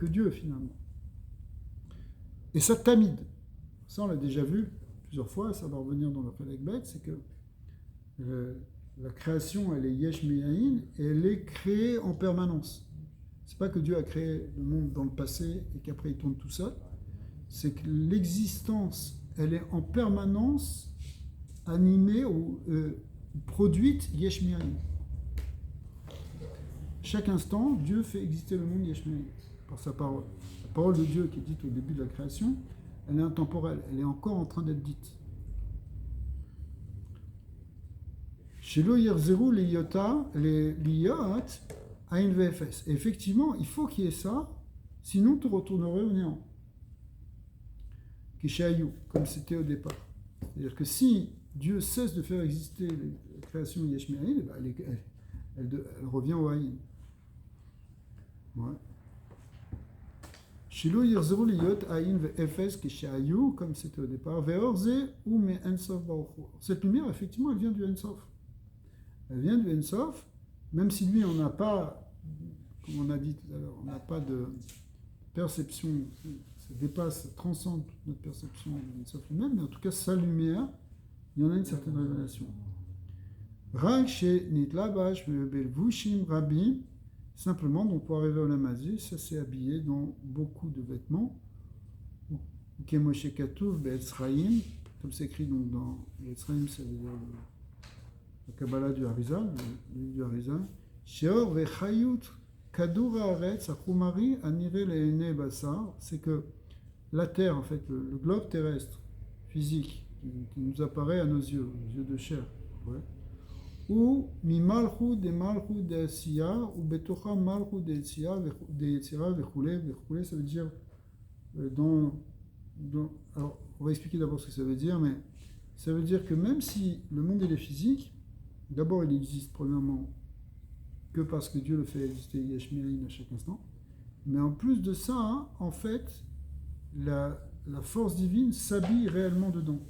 A: Dieu, finalement. Et ça tamide. Ça, on l'a déjà vu plusieurs fois, ça va revenir dans le Chelek Bet, c'est que la création, elle est yesh me'ain, et elle est créée en permanence. C'est pas que Dieu a créé le monde dans le passé et qu'après il tourne tout seul. C'est que l'existence, elle est en permanence animée ou produite yesh me'ain. Chaque instant, Dieu fait exister le monde yesh me'ain par sa parole. La parole de Dieu qui est dite au début de la création, elle est intemporelle, elle est encore en train d'être dite. Shelo yirzeru liyota, liyot, ain vfs. Et effectivement, il faut qu'il y ait ça, sinon tu retournerais au néant. Kishayu, comme c'était au départ. C'est-à-dire que si Dieu cesse de faire exister la création yesh me'ain, elle revient au haïn. Ouais. Shilo yirzeru liyot ain vfs kishayu, comme c'était au départ. Ve'orze ou me ensof baruch hu. Cette lumière, effectivement, elle vient du ensof. Elle vient du ensof, même si lui, on n'a pas, comme on a dit tout à l'heure, on n'a pas de perception, ça dépasse, ça transcende toute notre perception de l'ensof lui-même, mais en tout cas, sa lumière, il y en a une certaine révélation. Rak chez nitlabash belvushim rabim. Simplement, donc pour arriver au Lamazi, ça s'est habillé dans beaucoup de vêtements. Kemoshe Katuv Be'etzraïm, comme c'est écrit donc dans Be'etzraïm, ça veut dire la Kabbalah du Harizal, le livre du Harizal. Sheor Vechayut Kadur Haaretz Achumari Anire Le'ene Basar, c'est que la terre, en fait, le globe terrestre, physique, qui nous apparaît à nos yeux de chair, ouais. Ou mi malchut de asiya ou betocha malchut de yetzira vechule, ça veut dire alors on va expliquer d'abord ce que ça veut dire, mais ça veut dire que même si le monde il est physique, d'abord il existe premièrement que parce que Dieu le fait exister yesh me'ain à chaque instant, mais en plus de ça, hein, en fait la force divine s'habille réellement dedans.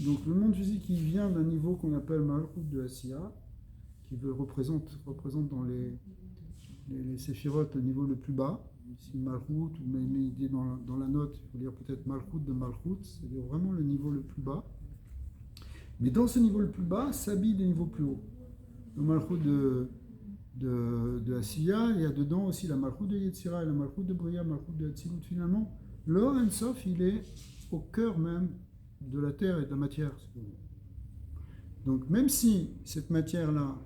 A: Donc le monde physique, il vient d'un niveau qu'on appelle Malchut de Asiya, qui représente dans les séphirotes le niveau le plus bas. Ici Malchut, ou même il dit dans la note, il faut dire peut-être Malchut de Malchut, c'est-à-dire vraiment le niveau le plus bas. Mais dans ce niveau le plus bas, s'habillent des niveaux plus hauts. Le Malchut de Asiya, il y a dedans aussi la Malchut de Yetzira, et la Malchut de Bria, Malchut de Hatzilut. Finalement, le Ein Sof, il est au cœur même de la terre et de la matière. Donc même si cette matière-là,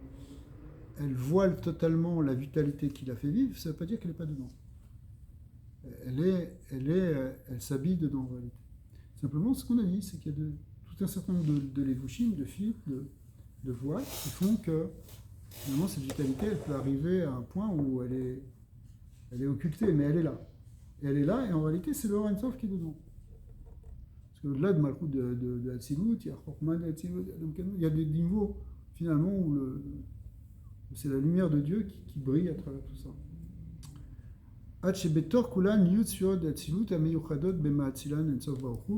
A: elle voile totalement la vitalité qui l'a fait vivre, ça ne veut pas dire qu'elle n'est pas dedans. Elle s'habille dedans en réalité. Simplement, ce qu'on a dit, c'est qu'il y a tout un certain nombre de levushim, de filtres, de voiles, qui font que finalement cette vitalité, elle peut arriver à un point où elle est occultée, mais elle est là. Et elle est là, et en réalité, c'est le Ein Sof qui est dedans. Parce qu'au-delà de Malchut de Hatzilut, il y a Chokma de Hatzilut, il y a des niveaux finalement où c'est la lumière de Dieu qui brille à travers tout ça.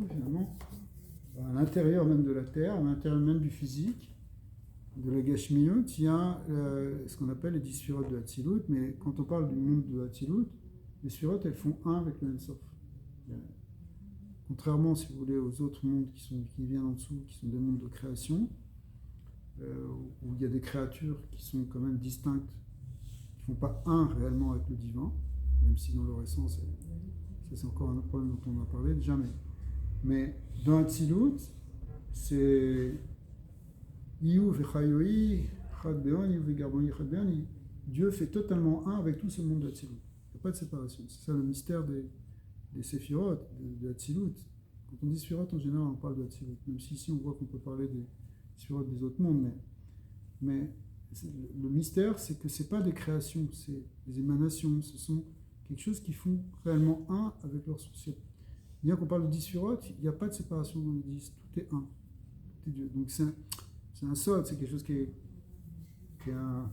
A: Finalement, à l'intérieur même de la terre, à l'intérieur même du physique, de la Gashmiyut, il y a ce qu'on appelle les 10 sphirotes de Hatzilut, mais quand on parle du monde de Hatzilut, les sphirotes elles font un avec le Ensof. Contrairement, si vous voulez, aux autres mondes qui viennent en dessous, qui sont des mondes de création, où il y a des créatures qui sont quand même distinctes, qui ne font pas un réellement avec le divin, même si dans leur essence, ça c'est encore un autre problème dont on a parlé, jamais. Mais dans Hatzilut, c'est Iyu vechayoi chad be'on, Iyu vegarboni chad be'on. Dieu fait totalement un avec tout ce monde de Hatzilut. Il n'y a pas de séparation. C'est ça le mystère des séphirotes, de Hatzilut. Quand on dit séphirotes, en général, on parle de Hatzilut. Même si ici, on voit qu'on peut parler des séphirotes des autres mondes. Mais le mystère, c'est que ce n'est pas des créations, c'est des émanations. Ce sont quelque chose qui font réellement un avec leur sourcier. Bien qu'on parle de 10 séphirotes, il n'y a pas de séparation dans les 10. Tout est un. Tout est Dieu. Donc c'est un sod, c'est quelque chose qui est un...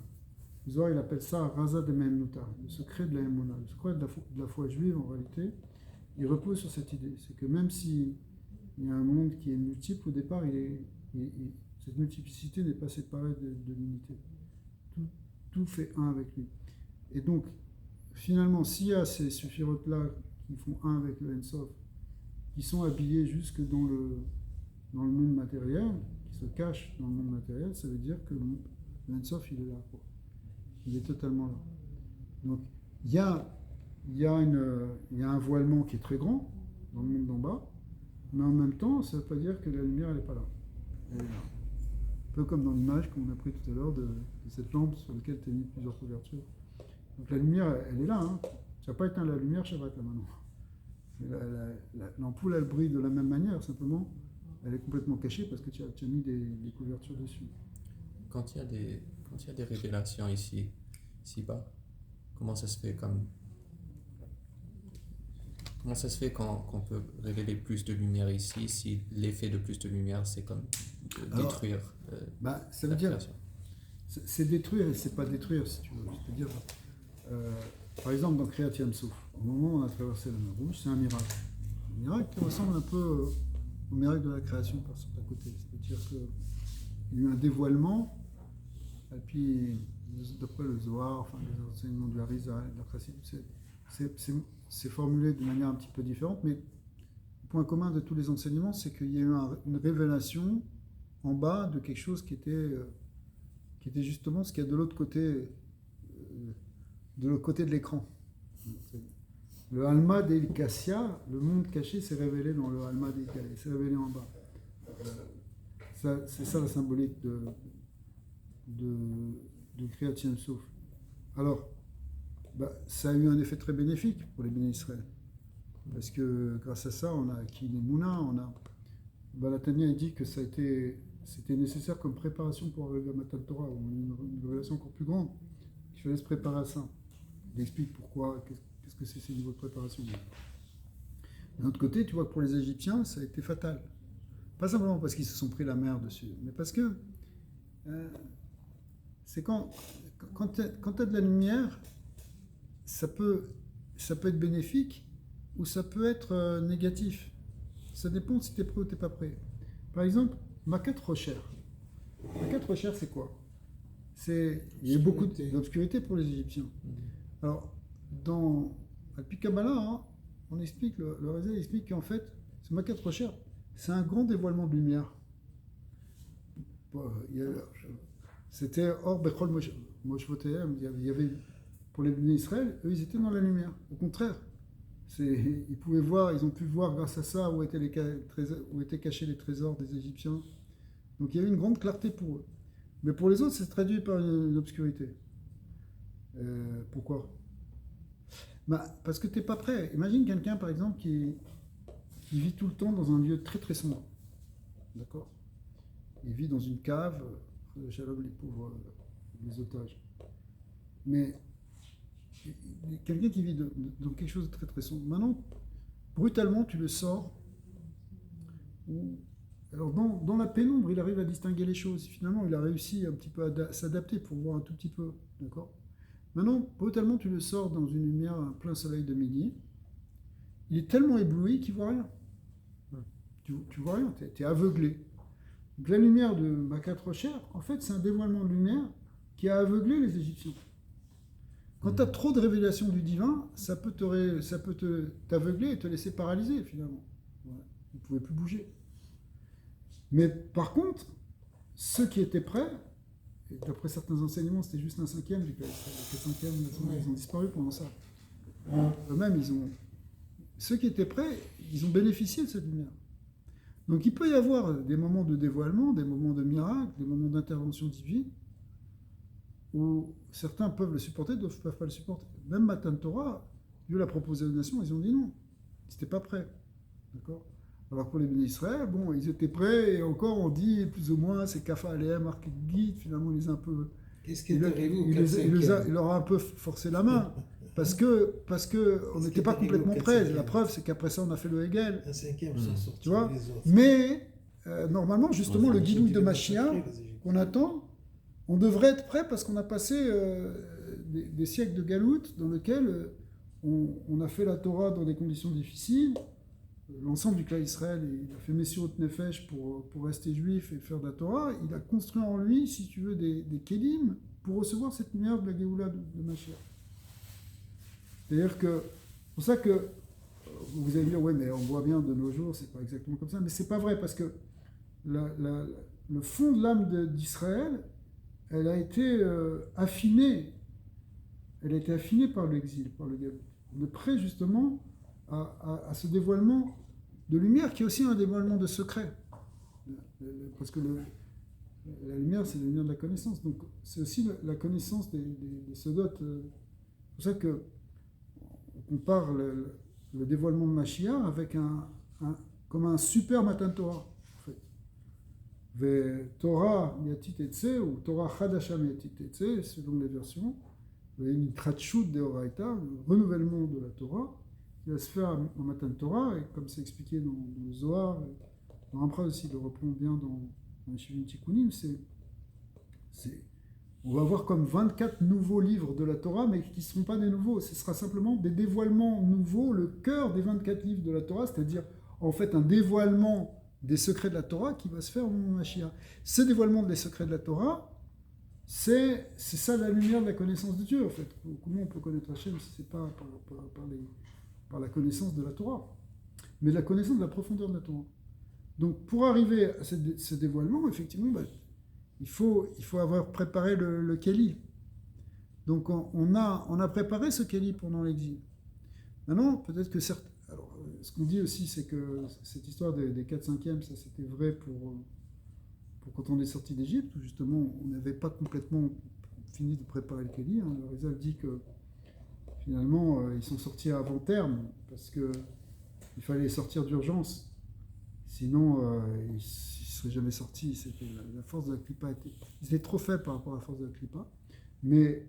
A: Zohar, il appelle ça Raza de Memnuta, le secret de la Emouna. Le secret de la foi juive, en réalité, il repose sur cette idée. C'est que même s'il y a un monde qui est multiple, au départ, cette multiplicité n'est pas séparée de l'unité. Tout fait un avec lui. Et donc, finalement, s'il y a ces séphirotes-là qui font un avec le Ensof, qui sont habillés jusque dans le monde matériel, qui se cachent dans le monde matériel, ça veut dire que le Ensof, il est là, quoi. Il est totalement là. Donc, il y a un voilement qui est très grand dans le monde d'en bas, mais en même temps, ça ne veut pas dire que la lumière, elle n'est pas là. Elle est là. Un peu comme dans l'image qu'on a pris tout à l'heure de cette lampe sur laquelle tu as mis plusieurs couvertures. Donc la lumière, elle est là. Hein. Tu n'as pas éteint la lumière, Shabbat, là maintenant. L'ampoule, elle brille de la même manière, simplement, elle est complètement cachée parce que tu as mis des couvertures dessus.
D: Quand il y a des révélations ici-bas, comment ça se fait qu'on peut révéler plus de lumière ici, si l'effet de plus de lumière, c'est comme détruire
A: ça veut dire, c'est détruire et c'est pas détruire, si tu veux. Je veux dire, par exemple, dans Kriyat Yam-Souf, au moment où on a traversé la mer Rouge, c'est un miracle. Un miracle qui ressemble un peu au miracle de la création par à côté. C'est-à-dire qu'il y a eu un dévoilement, et puis, d'après le Zohar, enfin, les enseignements du Harizal, de la Chassidut, c'est formulé de manière un petit peu différente, mais le point commun de tous les enseignements, c'est qu'il y a eu une révélation en bas de quelque chose qui était justement ce qu'il y a de l'autre côté de l'écran. Le Alma d'El Kassia, le monde caché, s'est révélé dans le Alma d'El Kassia, s'est révélé en bas. C'est ça la symbolique de Kriyat Yam-Souf. Alors, ça a eu un effet très bénéfique pour les bénis Israël. Parce que grâce à ça, on a acquis les Mouna, la Tanya dit que c'était nécessaire comme préparation pour arriver à Matan Torah, une révélation encore plus grande. Il fallait se préparer à ça. Il explique pourquoi, qu'est-ce que c'est ces niveaux de préparation. D'un autre côté, tu vois que pour les Égyptiens, ça a été fatal. Pas simplement parce qu'ils se sont pris la mer dessus, mais parce que c'est quand tu as de la lumière, ça peut être bénéfique ou ça peut être négatif. Ça dépend si tu es prêt ou tu n'es pas prêt. Par exemple, Makat Rocher. Makat Rocher, c'est quoi? Il y a beaucoup d'obscurité pour les Égyptiens. Alors, dans Al-Pi Kabbalah, on explique, le Rézé explique qu'en fait, ce Makat Rocher, c'est un grand dévoilement de lumière. C'était Or Bechol Moshvotehem. Il y avait, pour les bénis Israël, eux, ils étaient dans la lumière. Au contraire, ils pouvaient voir, ils ont pu voir grâce à ça où étaient cachés les trésors des Égyptiens. Donc il y avait une grande clarté pour eux. Mais pour les autres, c'est traduit par une obscurité. Pourquoi? Parce que tu n'es pas prêt. Imagine quelqu'un, par exemple, qui vit tout le temps dans un lieu très très sombre. D'accord? Il vit dans une cave, Shalom les pauvres, les otages. Mais quelqu'un qui vit dans quelque chose de très très sombre. Maintenant, brutalement, tu le sors. Alors, dans la pénombre, il arrive à distinguer les choses. Finalement, il a réussi un petit peu à s'adapter pour voir un tout petit peu. D'accord? Maintenant, brutalement, tu le sors dans une lumière, un plein soleil de midi. Il est tellement ébloui qu'il ne voit rien. Tu vois rien, tu es aveuglé. Donc, la lumière de Makat Rocher, en fait, c'est un dévoilement de lumière qui a aveuglé les Égyptiens. Quand tu as trop de révélations du divin, ça peut t'aveugler et te laisser paralyser, finalement. Voilà. Ils ne pouvaient plus bouger. Mais par contre, ceux qui étaient prêts, et d'après certains enseignements, c'était juste un cinquième, les cinquièmes, ils ont disparu pendant ça. Eux-mêmes, ceux qui étaient prêts, ils ont bénéficié de cette lumière. Donc il peut y avoir des moments de dévoilement, des moments de miracle, des moments d'intervention divine, où certains peuvent le supporter, d'autres ne peuvent pas le supporter. Même Matan Torah, Dieu l'a proposé aux nations, ils ont dit non, ils n'étaient pas prêts. D'accord ? Alors pour les bénis Israël, bon, ils étaient prêts, et encore on dit plus ou moins, c'est Kafa Aleem, Marquet Guide, finalement il les a un peu...
C: Qu'est-ce qui est arrivé au
A: il leur a un peu forcé la main, parce que on n'était pas complètement prêts. La preuve, c'est qu'après ça, on a fait le Hegel.
C: Un cinquième sont sortis.
A: Tu vois,
C: les autres.
A: mais normalement, justement, le Gilou de
C: Mashiach
A: Mashiach qu'on attend, on devrait être prêt parce qu'on a passé des siècles de galoute dans lesquels on a fait la Torah dans des conditions difficiles. L'ensemble du clan Israël, il a fait Messirut Nefesh pour rester juif et faire de la Torah. Il a construit en lui, si tu veux, des kélim pour recevoir cette lumière de la Géoula de Mashiach. C'est-à-dire que, c'est pour ça que vous allez me dire, ouais, mais on voit bien de nos jours, c'est pas exactement comme ça, mais c'est pas vrai parce que le fond de l'âme d'Israël, elle a été affinée. Elle a été affinée par l'exil, par le galout. On est prêt justement à ce dévoilement de lumière qui est aussi un dévoilement de secret. Parce que la lumière, c'est la lumière de la connaissance. Donc c'est aussi la connaissance des sodotes. C'est pour ça que on compare le dévoilement de Mashiach avec comme un super Matan Torah. En fait. Ve Torah Yatit Etse ou Torah Chadasham Yatit Etse, selon les versions. Une Tratchut de Horaïta, le renouvellement de la Torah, qui va se faire en Matan Torah, et comme c'est expliqué dans le Zohar, dans Rampra aussi, le reprend bien dans les Shivim Tikkunim, on va avoir comme 24 nouveaux livres de la Torah, mais qui ne seront pas des nouveaux, ce sera simplement des dévoilements nouveaux, le cœur des 24 livres de la Torah, c'est-à-dire en fait un dévoilement des secrets de la Torah qui va se faire au moment de Mashiach. Ce dévoilement des secrets de la Torah, c'est ça la lumière de la connaissance de Dieu, en fait. Comment on peut connaître Hachem si ce n'est pas par la connaissance de la Torah, mais la connaissance de la profondeur de la Torah. Donc pour arriver à ce dévoilement, effectivement, il faut avoir préparé le Kéli. Donc on a préparé ce Kéli pendant l'exil. Maintenant, peut-être que certains... Alors, ce qu'on dit aussi, c'est que cette histoire des 4/5e, ça c'était vrai pour quand on est sorti d'Égypte, où justement on n'avait pas complètement fini de préparer le Kéli. Le Rizal dit que finalement ils sont sortis avant terme, parce qu'il fallait sortir d'urgence. Sinon, ils ne seraient jamais sortis. C'était la force de la Klippa. Ils étaient trop faibles par rapport à la force de la Klippa. Mais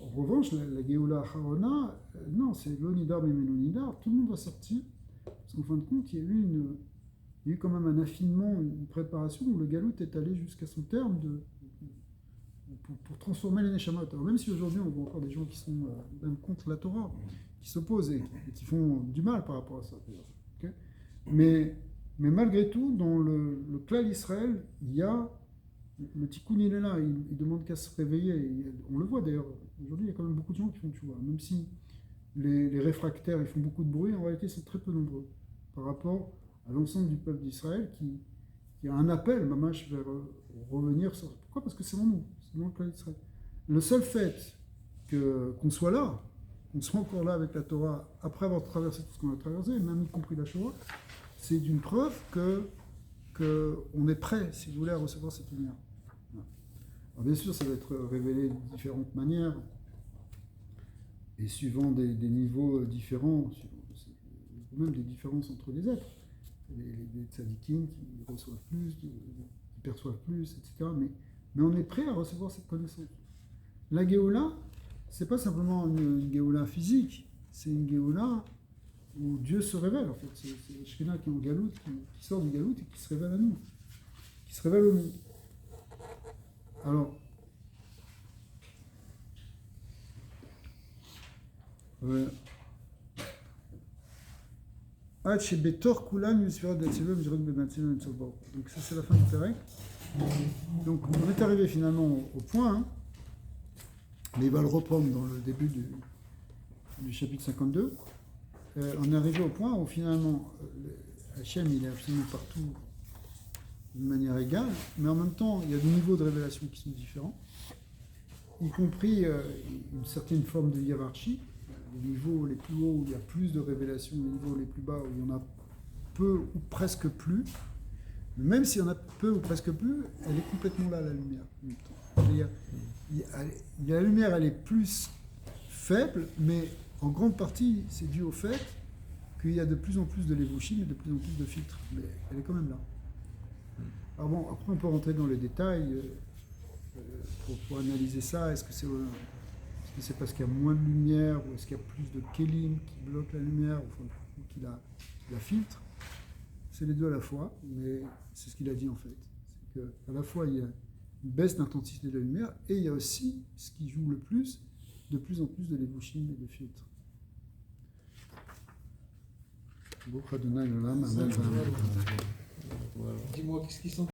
A: en revanche, la Géoula Harona, non, c'est l'Onidar Memenonidar. Tout le monde va sortir. Parce qu'en fin de compte, il y a eu quand même un affinement, une préparation où le galout est allé jusqu'à son terme pour transformer les Neshamot. Alors même si aujourd'hui on voit encore des gens qui sont même contre la Torah, qui s'opposent et qui font du mal par rapport à ça. Okay, mais malgré tout, dans le clan d'Israël, il y a le tikkun, il est là, il demande qu'à se réveiller. On le voit d'ailleurs, aujourd'hui il y a quand même beaucoup de gens qui font tchouva. Même si les réfractaires ils font beaucoup de bruit, en réalité ils sont très peu nombreux par rapport à l'ensemble du peuple d'Israël qui a un appel, mamash, vers revenir sur... Pourquoi ? Parce que c'est en nous, c'est dans le clan d'Israël. Le seul fait qu'on soit là, qu'on soit encore là avec la Torah, après avoir traversé tout ce qu'on a traversé, même y compris la Shoah, c'est d'une preuve qu'on est prêt, si vous voulez, à recevoir cette lumière. Alors bien sûr, ça va être révélé de différentes manières, et suivant des niveaux différents, même des différences entre les êtres. Les tzadikim qui reçoivent plus, qui perçoivent plus, etc. Mais on est prêt à recevoir cette connaissance. La Géoula, c'est pas simplement une Géoula physique, c'est une Géoula où Dieu se révèle, en fait. C'est le Shekhinah qui est en galout, qui sort du galout et qui se révèle à nous, qui se révèle au monde. Alors, donc ça c'est la fin du Pérec. Donc on est arrivé finalement au point, hein, mais il va le reprendre dans le début du chapitre 52. On est arrivé au point où finalement Hachem il est absolument partout d'une manière égale, mais en même temps il y a des niveaux de révélation qui sont différents, y compris une certaine forme de hiérarchie. Les niveaux les plus hauts où il y a plus de révélations, les niveaux les plus bas où il y en a peu ou presque plus. Mais même s'il y en a peu ou presque plus, elle est complètement là, la lumière. En même temps. La lumière, elle est plus faible, mais en grande partie, c'est dû au fait qu'il y a de plus en plus de lévochim et de plus en plus de filtres. Mais elle est quand même là. Alors bon, après, on peut rentrer dans les détails pour analyser ça. Est-ce que c'est parce qu'il y a moins de lumière ou est-ce qu'il y a plus de kélim qui bloque la lumière ou qui la filtre? C'est les deux à la fois, mais c'est ce qu'il a dit en fait. C'est qu'à la fois, il y a une baisse d'intensité de la lumière et il y a aussi, ce qui joue le plus, de plus en plus de lévochim et de filtres.
C: Dis-moi, qu'est-ce qu'ils sont